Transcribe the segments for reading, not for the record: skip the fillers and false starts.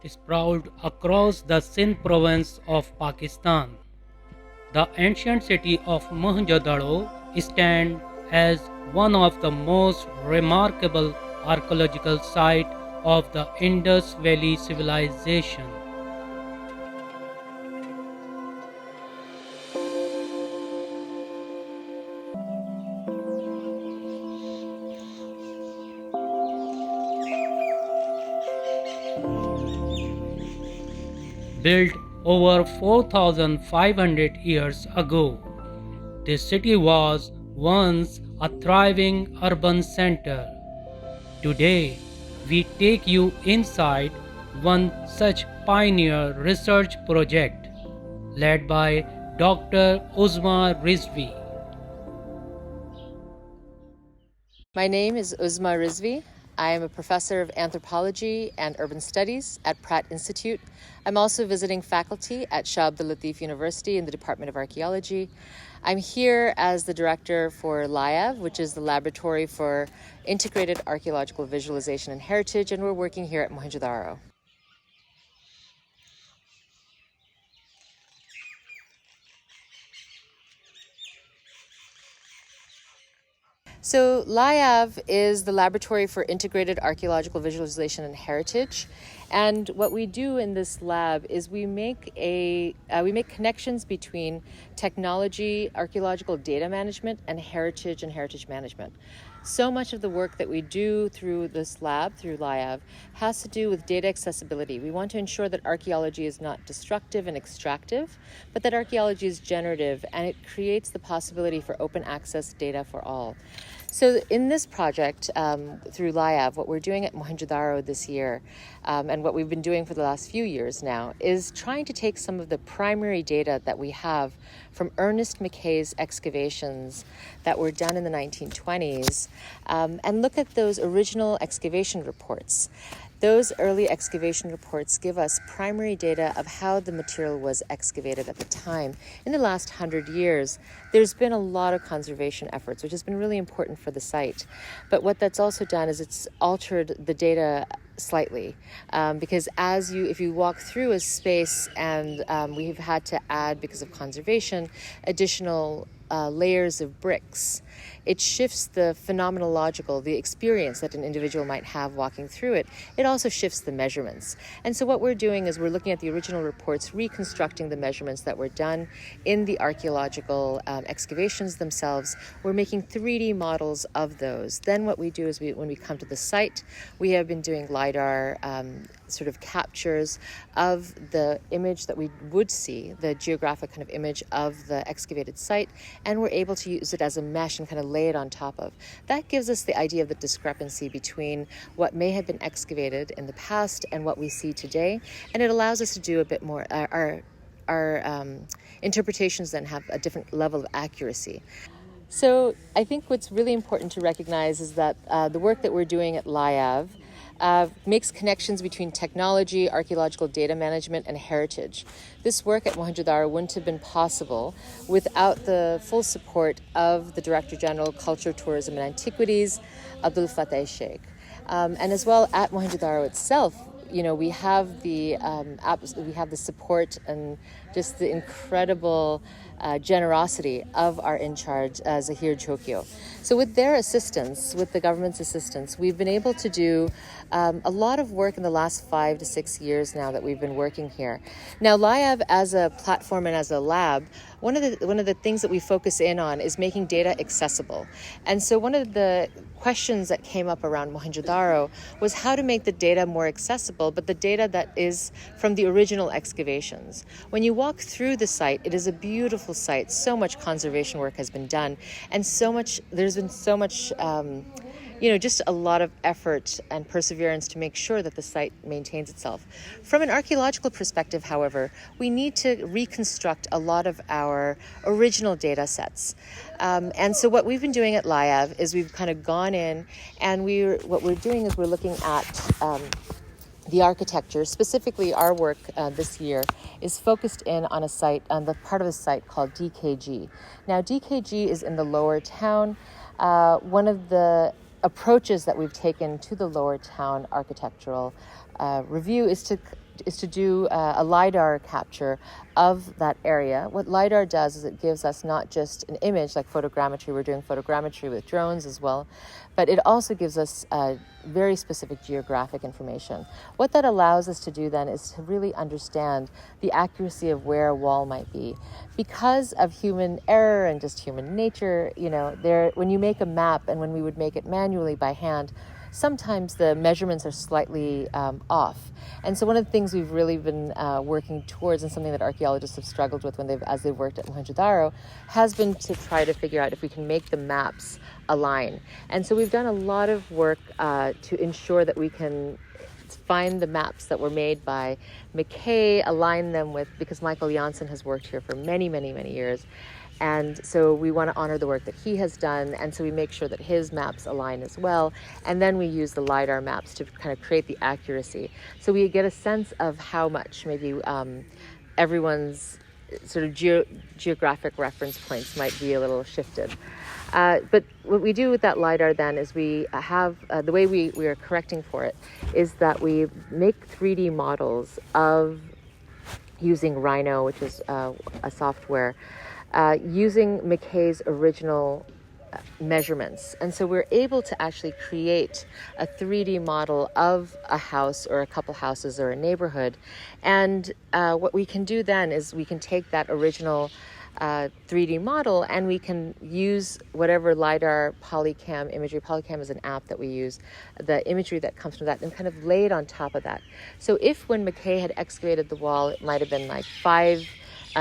sprawled across the Sindh province of Pakistan. The ancient city of Mohenjo-daro stands as one of the most remarkable archaeological sites of the Indus Valley civilization. Built over 4,500 years ago, this city was once a thriving urban center. Today, we take you inside one such pioneer research project led by Dr. Uzma Rizvi. My name is Uzma Rizvi. I am a professor of anthropology and urban studies at Pratt Institute. I'm also visiting faculty at Shah Abdul Latif University in the Department of Archaeology. I'm here as the director for LIAVH, which is the Laboratory for Integrated Archaeological Visualization and Heritage, and we're working here at Mohenjo-daro. So LIAVH is the Laboratory for Integrated Archaeological Visualization and Heritage. And what we do in this lab is we make connections between technology, archaeological data management, and heritage management. So much of the work that we do through this lab, through LIAVH, has to do with data accessibility. We want to ensure that archaeology is not destructive and extractive, but that archaeology is generative, and it creates the possibility for open access data for all. So in this project, through LIAVH, what we're doing at Mohenjo-daro this year, and what we've been doing for the last few years now, is trying to take some of the primary data that we have from Ernest Mackay's excavations that were done in the 1920s, and look at those original excavation reports. Those early excavation reports give us primary data of how the material was excavated at the time. In the last 100 years, there's been a lot of conservation efforts, which has been really important for the site. But what that's also done is it's altered the data slightly, because if you walk through a space, and we've had to add, because of conservation, additional layers of bricks, it shifts the the experience that an individual might have walking through it. It also shifts the measurements. And so what we're doing is we're looking at the original reports, reconstructing the measurements that were done in the archaeological excavations themselves. We're making 3D models of those. Then what we do is when we come to the site, we have been doing LiDAR sort of captures of the image that we would see, the geographic kind of image of the excavated site, and we're able to use it as a mesh and kind of lay it on top of. That gives us the idea of the discrepancy between what may have been excavated in the past and what we see today, and it allows us to do a bit more. Our interpretations then have a different level of accuracy. So I think what's really important to recognize is that the work that we're doing at LIAVH makes connections between technology, archaeological data management, and heritage. This work at Mohenjo-daro wouldn't have been possible without the full support of the Director General, Culture, Tourism, and Antiquities, Abdul Fateh Sheikh. And as well at Mohenjo-daro itself, we have the support and just the incredible generosity of our in-charge, Zahir Chokyo. So with their assistance, with the government's assistance, we've been able to do a lot of work in the last 5 to 6 years now that we've been working here. Now, LIAVH as a platform and as a lab, one of the things that we focus in on is making data accessible. And so one of the questions that came up around Mohenjo-daro was how to make the data more accessible, but the data that is from the original excavations. When you walk through the site, it is a beautiful site. So much conservation work has been done, and there's been so much just a lot of effort and perseverance to make sure that the site maintains itself. From an archaeological perspective, however, we need to reconstruct a lot of our original data sets. And so what we've been doing at LIAVH is we've kind of gone in, and we're looking at the architecture. Specifically, our work this year is focused in on the part of a site called DKG. Now, DKG is in the lower town. One of the approaches that we've taken to the lower town architectural review is to is to do a LiDAR capture of that area. What LiDAR does is it gives us not just an image like photogrammetry, we're doing photogrammetry with drones as well, but it also gives us very specific geographic information. What that allows us to do then is to really understand the accuracy of where a wall might be. Because of human error and just human nature, when you make a map and when we would make it manually by hand, sometimes the measurements are slightly off. And so one of the things we've really been working towards, and something that archaeologists have struggled with as they've worked at Mohenjo-daro, has been to try to figure out if we can make the maps align. And so we've done a lot of work to ensure that we can find the maps that were made by Mackay, align them with, because Michael Janssen has worked here for many, many, many years. And so we want to honor the work that he has done, and so we make sure that his maps align as well. And then we use the LiDAR maps to kind of create the accuracy. So we get a sense of how much maybe everyone's sort of geographic reference points might be a little shifted. But what we do with that LiDAR then is we have, the way we are correcting for it is that we make 3D models of using Rhino, which is a software, using Mackay's original measurements. And so we're able to actually create a 3D model of a house or a couple houses or a neighborhood. And what we can do then is we can take that original 3D model and we can use whatever LiDAR polycam imagery. Polycam is an app that we use, the imagery that comes from that, and kind of lay it on top of that. So if when Mackay had excavated the wall, it might have been like 5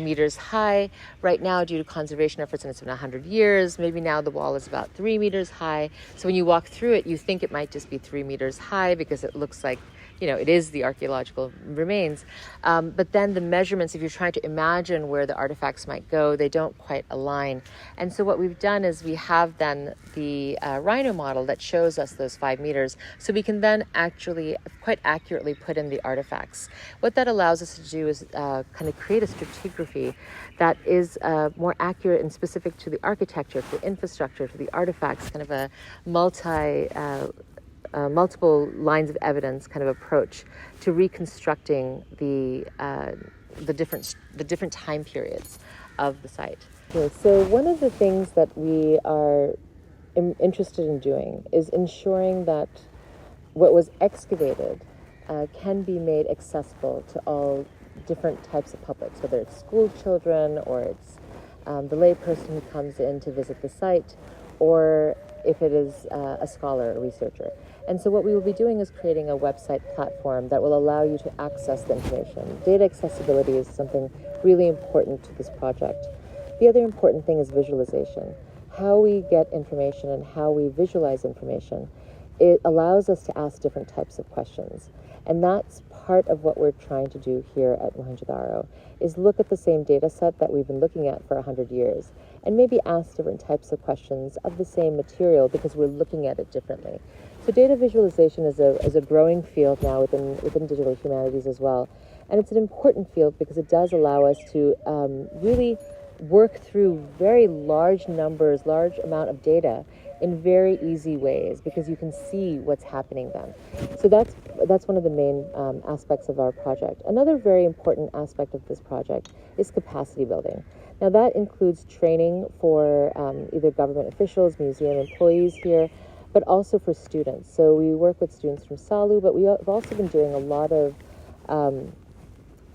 meters high. Right now, due to conservation efforts, and it's been 100 years, maybe now the wall is about 3 meters high. So when you walk through it, you think it might just be 3 meters high because it looks like, it is the archaeological remains. But then the measurements, if you're trying to imagine where the artifacts might go, they don't quite align. And so what we've done is we have then the Rhino model that shows us those 5 meters. So we can then actually quite accurately put in the artifacts. What that allows us to do is kind of create a stratigraphy that is more accurate and specific to the architecture, to the infrastructure, to the artifacts, kind of a multiple lines of evidence kind of approach to reconstructing the different time periods of the site. Okay, so one of the things that we are interested in doing is ensuring that what was excavated can be made accessible to all different types of publics, whether it's school children or it's the layperson who comes in to visit the site, or if it is a scholar or researcher. And so what we will be doing is creating a website platform that will allow you to access the information. Data accessibility is something really important to this project. The other important thing is visualization. How we get information and how we visualize information, it allows us to ask different types of questions. And that's part of what we're trying to do here at Mohenjo-daro, is look at the same data set that we've been looking at for 100 years and maybe ask different types of questions of the same material because we're looking at it differently. So data visualization is a growing field now within digital humanities as well. And it's an important field because it does allow us to really work through very large amount of data in very easy ways because you can see what's happening then. So that's one of the main aspects of our project. Another very important aspect of this project is capacity building. Now that includes training for either government officials, museum employees here, but also for students. So we work with students from SALU, but we've also been doing a lot of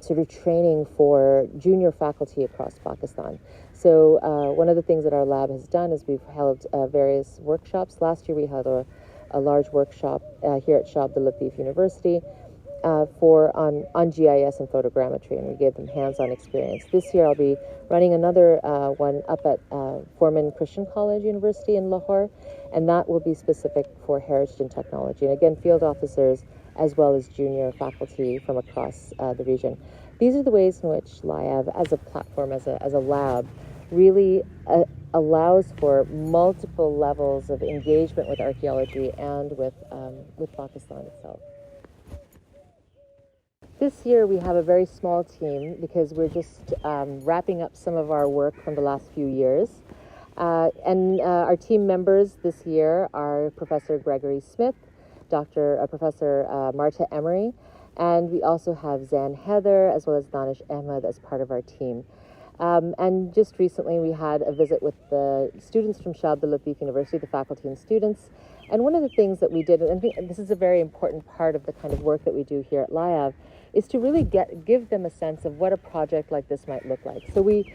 sort of training for junior faculty across Pakistan. So one of the things that our lab has done is we've held various workshops. Last year we held a large workshop here at Shah Abdul Latif University on GIS and photogrammetry, and we gave them hands-on experience. This year I'll be running another one up at Foreman Christian College University in Lahore, and that will be specific for heritage and technology. And again, field officers as well as junior faculty from across the region. These are the ways in which LIAVH, as a platform, as a lab, really allows for multiple levels of engagement with archaeology and with Pakistan itself. This year we have a very small team because we're just wrapping up some of our work from the last few years. And our team members this year are Professor Gregory Smith, Professor Marta Emery, And we also have Zan Heather as well as Danish Ahmed as part of our team. And just recently we had a visit with the students from Shah Abdul Latif University, the faculty and students. And one of the things that we did, and I think this is a very important part of the kind of work that we do here at LIAVH, is to really give them a sense of what a project like this might look like. So we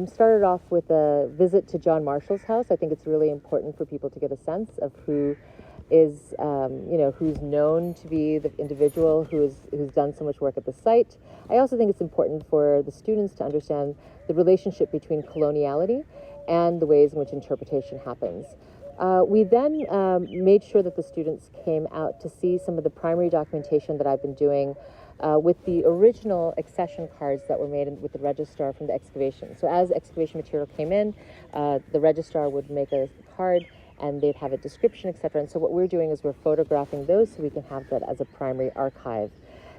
started off with a visit to John Marshall's house. I think it's really important for people to get a sense of who is, who's known to be the individual who's done so much work at the site. I also think it's important for the students to understand the relationship between coloniality and the ways in which interpretation happens. We then made sure that the students came out to see some of the primary documentation that I've been doing with the original accession cards that were made with the registrar from the excavation. So as excavation material came in, the registrar would make a card and they'd have a description, etc. And so what we're doing is we're photographing those so we can have that as a primary archive.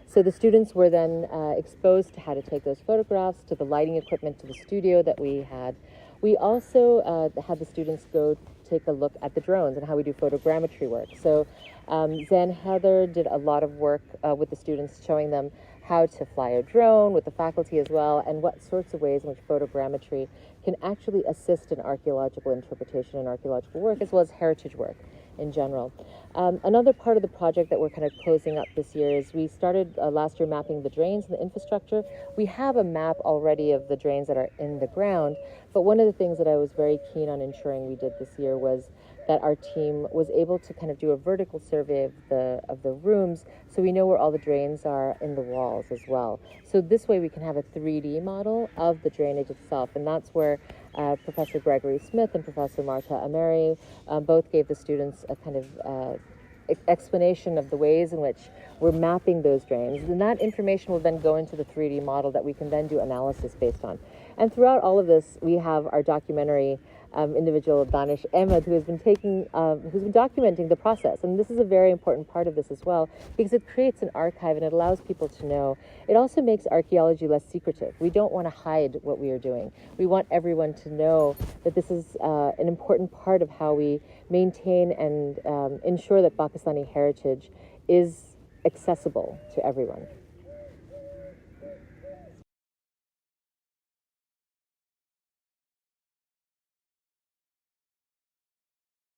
So the students were then exposed to how to take those photographs, to the lighting equipment, to the studio that we had. We also had the students go take a look at the drones and how we do photogrammetry work. So Zan Heather did a lot of work with the students, showing them how to fly a drone with the faculty as well, and what sorts of ways in which photogrammetry can actually assist in archaeological interpretation and archaeological work, as well as heritage work in general. Another part of the project that we're kind of closing up this year is we started last year mapping the drains and the infrastructure. We have a map already of the drains that are in the ground, but one of the things that I was very keen on ensuring we did this year was that our team was able to kind of do a vertical survey of the rooms, so we know where all the drains are in the walls as well. So this way we can have a 3D model of the drainage itself, and that's where Professor Gregory Smith and Professor Marta Ameri both gave the students a kind of explanation of the ways in which we're mapping those drains. And that information will then go into the 3D model that we can then do analysis based on. And throughout all of this, we have our documentary individual, Danish Ahmed, who's been documenting the process. And this is a very important part of this as well, because it creates an archive and it allows people to know. It also makes archaeology less secretive. We don't want to hide what we are doing. We want everyone to know that this is an important part of how we maintain and ensure that Pakistani heritage is accessible to everyone.